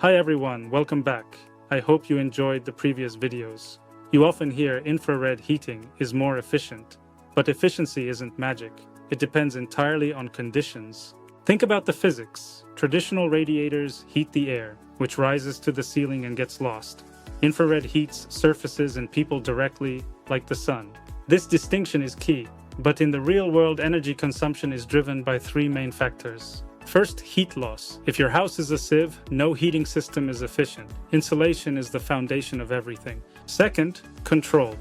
Hi everyone, welcome back. I hope you enjoyed the previous videos. You often hear infrared heating is more efficient, but efficiency isn't magic. It depends entirely on conditions. Think about the physics. Traditional radiators heat the air, which rises to the ceiling and gets lost. Infrared heats surfaces and people directly, like the sun. This distinction is key, but in the real world, energy consumption is driven by three main factors. First, heat loss. If your house is a sieve, no heating system is efficient. Insulation is the foundation of everything. Second, control.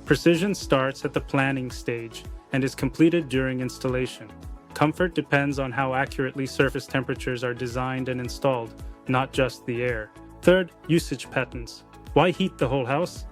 Precision starts at the planning stage and is completed during installation. Comfort depends on how accurately surface temperatures are designed and installed, not just the air. Third, usage patterns. Why heat the whole house?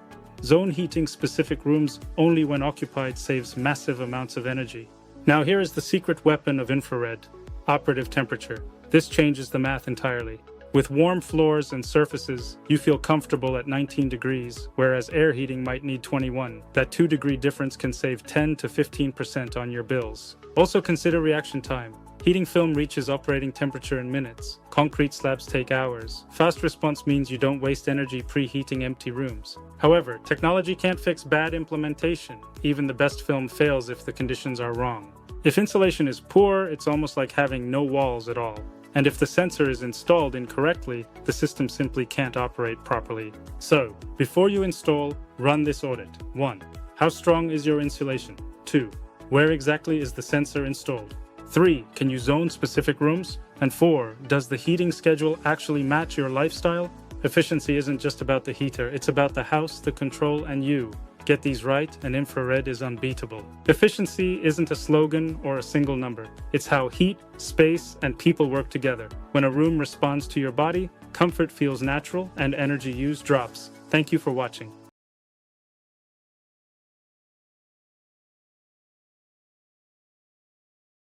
Zone heating specific rooms only when occupied saves massive amounts of energy. Now here is the secret weapon of infrared. Operative temperature. This changes the math entirely. With warm floors and surfaces, you feel comfortable at 19 degrees, whereas air heating might need 21. That 2-degree difference can save 10 to 15% on your bills. Also consider reaction time. Heating film reaches operating temperature in minutes. Concrete slabs take hours. Fast response means you don't waste energy preheating empty rooms. However, technology can't fix bad implementation. Even the best film fails if the conditions are wrong. If insulation is poor, it's almost like having no walls at all. And if the sensor is installed incorrectly, the system simply can't operate properly. So, before you install, run this audit. 1. How strong is your insulation? 2. Where exactly is the sensor installed? 3. Can you zone specific rooms? And 4. Does the heating schedule actually match your lifestyle? Efficiency isn't just about the heater, it's about the house, the control, and you. Get these right, and infrared is unbeatable. Efficiency isn't a slogan or a single number. It's how heat, space, and people work together. When a room responds to your body, comfort feels natural and energy use drops. Thank you for watching.